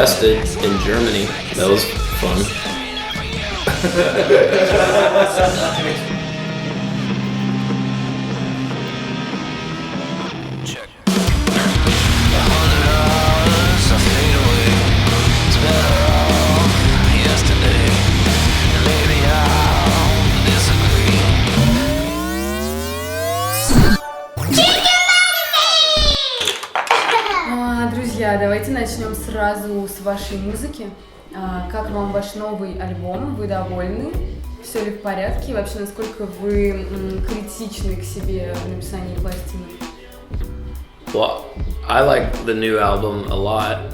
arrested in Germany. That was fun. Друзья, давайте начнем сразу с вашей музыки. Как вам ваш новый альбом? Вы довольны? Все ли в порядке? И вообще, насколько вы критичны к себе в написании пластинок? Well, I like the new album a lot.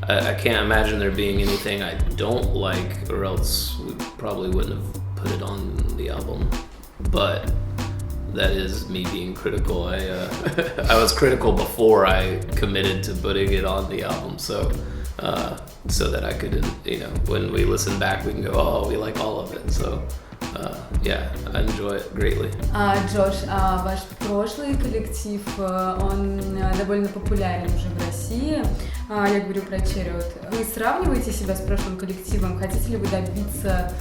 I can't imagine there being anything I don't like, or else we probably wouldn't have put it on the album. But that is me being critical. I was critical before I committed to putting it on the album, so that I could, when we listen back, we can go, oh, we like all of it. So yeah, I enjoy it greatly. Джош, ваш прошлый коллектив, он довольно популярен уже в России. Я говорю про Перед. Вы сравниваете себя с прошлым коллективом? Хотите ли вы добиться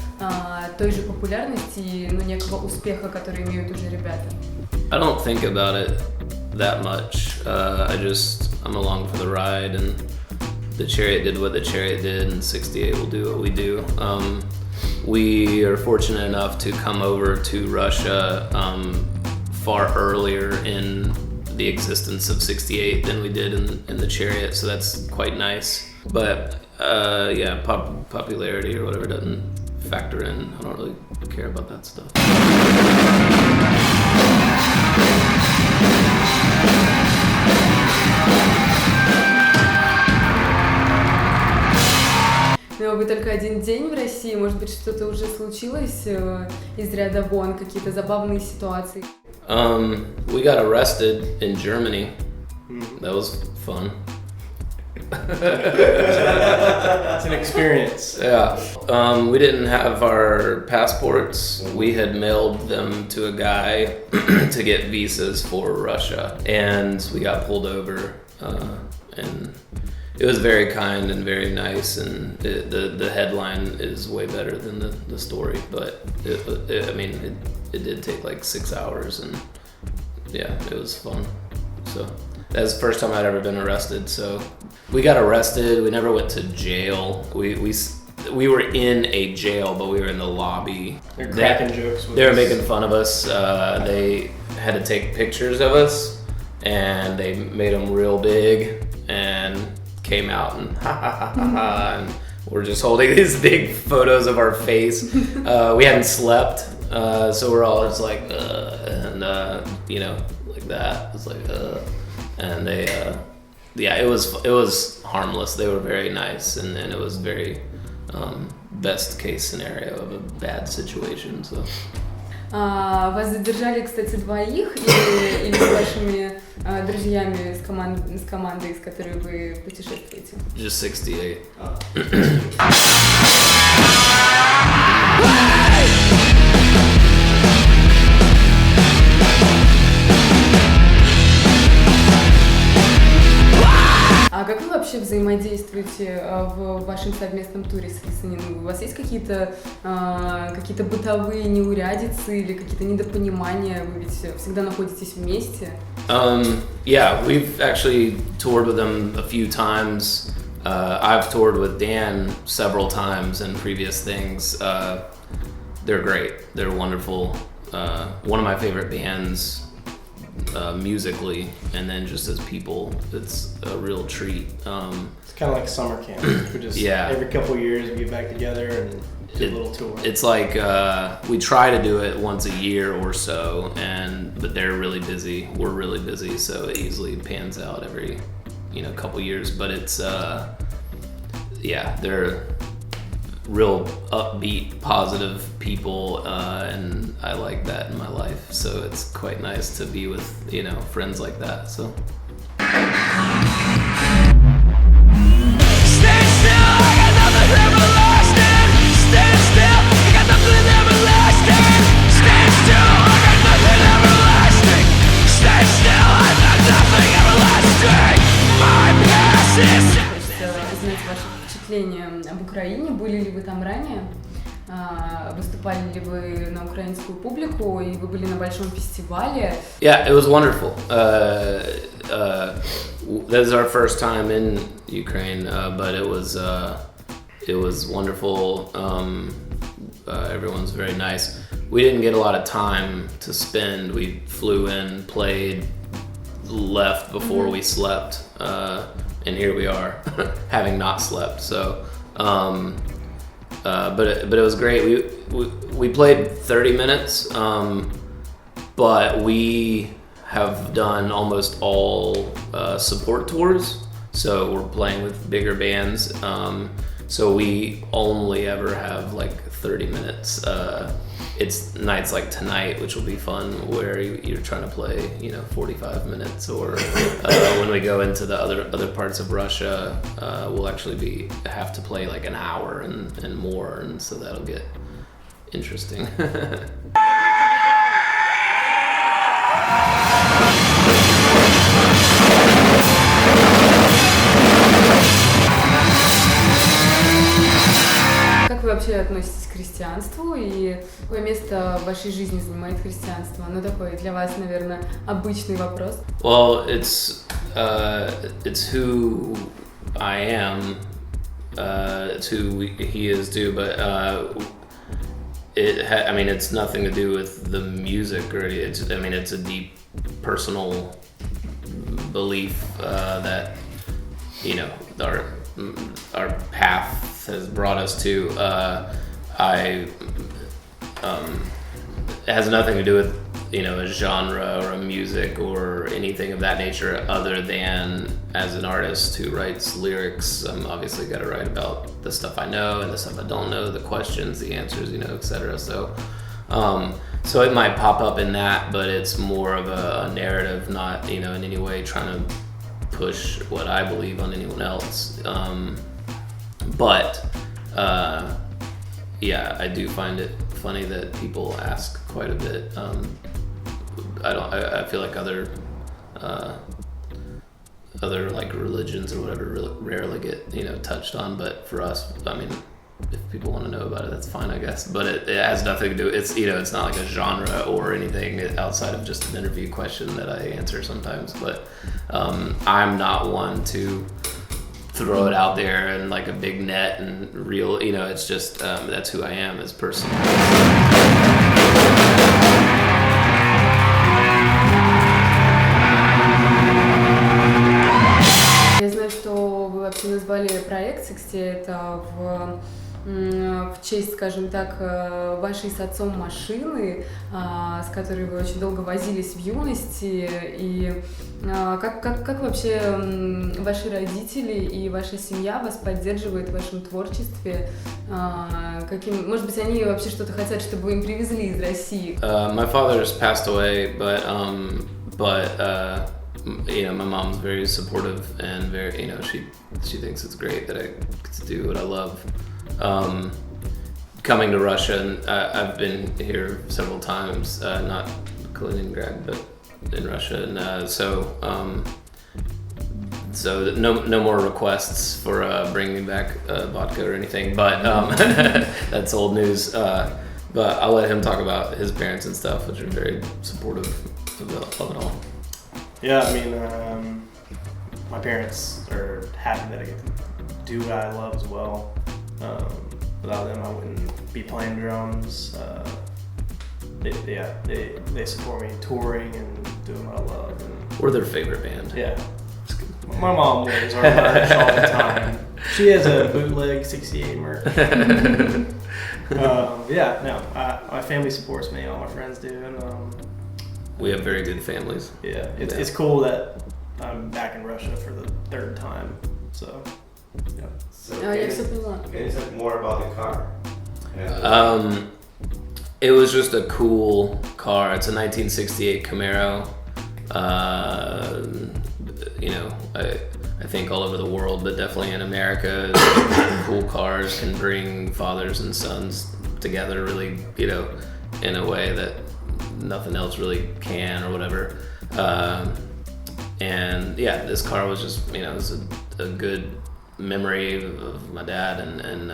той же популярности, некого успеха, который имеют уже ребята? I don't think about it that much. I'm along for the ride, and the Chariot did what the Chariot did, and 68 will do what we do. We are fortunate enough to come over to Russia far earlier in the existence of 68 than we did in the Chariot, so that's quite nice. But yeah, popularity or whatever doesn't factor in. I don't really care about that stuff. Но вы только один день в России, может быть, что-то уже случилось из ряда вон, какие-то забавные ситуации? We got arrested in Germany. That was fun. It's an experience. Yeah. We didn't have our passports. We had mailed them to a guy to get visas for Russia, and we got pulled over. And it was very kind and very nice, and the headline is way better than the story. But it did take like 6 hours, and yeah, it was fun. So that's the first time I'd ever been arrested. So we got arrested. We never went to jail. We were in a jail, but we were in the lobby. They're cracking jokes with They were us. making fun of us. They had to take pictures of us, and they made them real big and came out and ha ha ha ha ha, and we're just holding these big photos of our face. We hadn't slept, so we're all just like like that. It's like and they yeah, it was harmless. They were very nice, and it was very best case scenario of a bad situation. So. Вас задержали, кстати, двоих или с вашими друзьями с командой, с которой вы путешествуете? Just 68. А как вы вообще взаимодействуете в вашем совместном туре с Лисаниным? У вас есть какие-то бытовые неурядицы или какие-то недопонимания? Вы ведь всегда находитесь вместе. Yeah, we've actually toured with them a few times. I've toured with Dan several times in previous things. They're great. They're wonderful. One of my favorite bands. Musically, and then just as people, it's a real treat. It's kind of like summer camp. We just every couple of years we get back together and do a little tour. It's like we try to do it once a year or so, but they're really busy. We're really busy, so it easily pans out every couple years. But it's they're real upbeat, positive people, and I like that in my life. So it's quite nice to be with friends like that. So. Stay still, I got nothing everlasting. Stay still, I got nothing everlasting. Stay still, I got nothing everlasting. Stay still, I got nothing everlasting. My past is узнать ваши впечатления об Украине. Были ли вы там ранее? Выступали ли вы на украинскую публику, и вы были на большом фестивале? Yeah, it was wonderful. That was our first time in Ukraine, but it was wonderful. Everyone's very nice. We didn't get a lot of time to spend. We flew in, played, left before we slept, and here we are, having not slept. So, but it was great. We played 30 minutes, but we have done almost all support tours. So we're playing with bigger bands. So we only ever have like 30 minutes. It's nights like tonight, which will be fun, where you're trying to play, 45 minutes. Or when we go into the other parts of Russia, we'll actually have to play like an hour and more, and so that'll get interesting. Как вы вообще относитесь к христианству и какое место в вашей жизни занимает христианство? Ну, такой для вас, наверное, обычный вопрос. Well, it's who I am, it's who he is too, but it's nothing to do with the music or it's a deep personal belief that our path has brought us to. It has nothing to do with a genre or a music or anything of that nature, other than as an artist who writes lyrics, I'm obviously got to write about the stuff I know and the stuff I don't know, the questions, the answers, etc. So it might pop up in that, but it's more of a narrative, not in any way trying to push what I believe on anyone else. But I do find it funny that people ask quite a bit. I feel like other like religions or whatever rarely get touched on, but for us, if people want to know about it, that's fine, I guess. But it has nothing to do. It's it's not like a genre or anything outside of just an interview question that I answer sometimes. But I'm not one to throw it out there in like a big net and real. It's just that's who I am as a person. Я знаю, что вы вообще назвали проект «Сексе» это в честь, скажем так, вашей с отцом машины, с которой вы очень долго возились в юности. И как вообще ваши родители и ваша семья вас поддерживают в вашем творчестве? Может быть, они вообще что-то хотят, чтобы вы им привезли из России? My father has passed away, but my mom's very supportive and very, she thinks it's great that I get to do what I love. Coming to Russia, and I've been here several times, not Kaliningrad, but in Russia, and so no more requests for bringing back vodka or anything, but that's old news. But I'll let him talk about his parents and stuff, which are very supportive of it all. Yeah, my parents are happy that I get to do what I love as well. Without them, I wouldn't be playing drums. They support me touring and doing what I love. And we're their favorite band. Yeah. My mom wears our merch all the time. She has a bootleg 68 merch. My family supports me. All my friends do. And, we have very good families. Yeah, it's cool that I'm back in Russia for the third time. So, yeah. So can you talk more about the car? It was just a cool car. It's a 1968 Camaro. I think all over the world, but definitely in America, cool cars can bring fathers and sons together really, in a way that nothing else really can or whatever. And this car was just, it was a good memory of my dad, and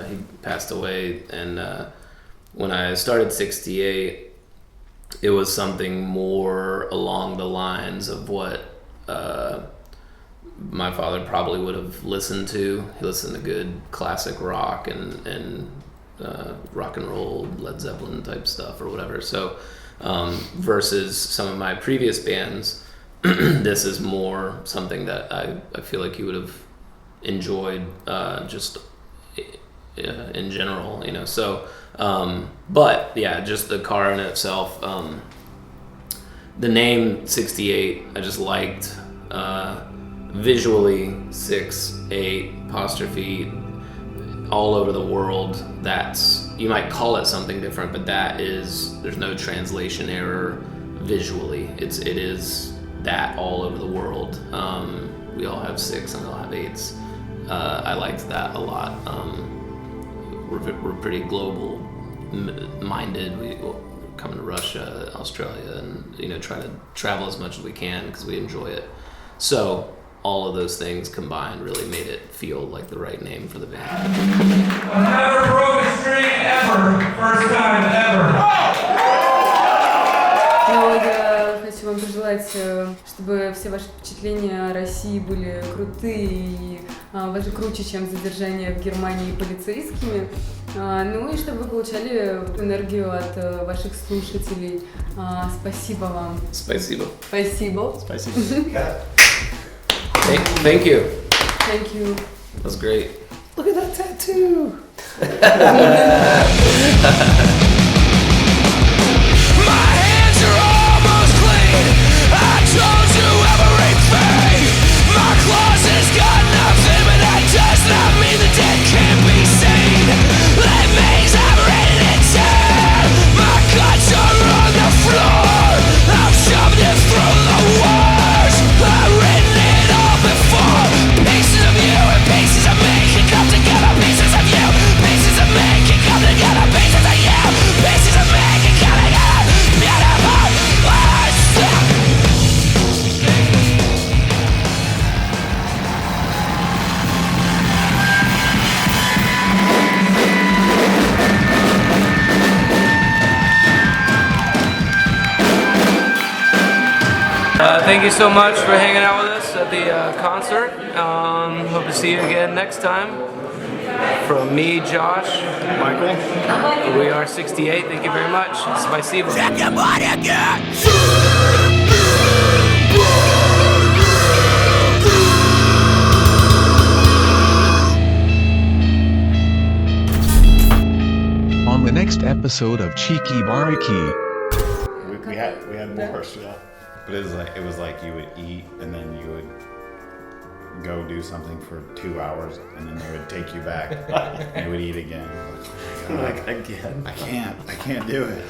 he passed away. And when I started 68, it was something more along the lines of what my father probably would have listened to. He listened to good classic rock and rock and roll, Led Zeppelin type stuff or whatever. So versus some of my previous bands, this is more something that I feel like he would have enjoyed just in general, you know. So but yeah, just the car in itself, the name 68 I just liked. Visually 6-8 apostrophe all over the world. That's, you might call it something different, but that is, there's no translation error visually. It is that all over the world. We all have 6 and we all have 8s. I liked that a lot. We're pretty global minded. We come to Russia, Australia, and, you know, try to travel as much as we can because we enjoy it. So all of those things combined really made it feel like the right name for the band. I never broke a string ever. First time ever. Ну, я хочу вам пожелать, чтобы все ваши впечатления о России были крутые и даже круче, чем задержание в Германии полицейскими. Ну и чтобы вы получали энергию от ваших слушателей. Спасибо вам. Спасибо. Спасибо. Спасибо. Thank you. Thank you. That's great. Look at that tattoo. My hands are almost clean. I told you everything. My closet's got nothing, but that does not mean the dead can't be seen. That means I've written it down. My guts are on the floor. I've shoved it through the walls. I've written it all before. Pieces of you and pieces of me can come together. Pieces of you, pieces of me can come together. Pieces of you, pieces of me can come together. Beautiful words. Thank you so much for hanging out with us at the concert. Hope to see you again next time. From me, Josh, Michael, we are 68. Thank you very much. Спасибо. On the next episode of Chikibari. We had more stuff, but it was like you would eat and then you would go do something for 2 hours and then they would take you back and you would eat again. Like, again, I can't do it.